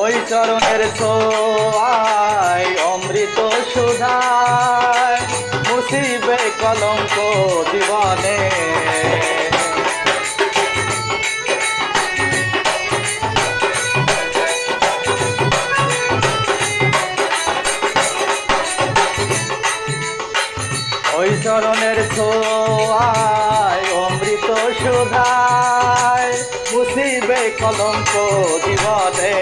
ওই চরণের ছোঁয়ায় অমৃত সুধায় মুছিবে কলঙ্ক জীবনে। ওই চরণের ছোঁয়ায় অমৃত সুধায় মুছিবে কলঙ্ক জীবনে।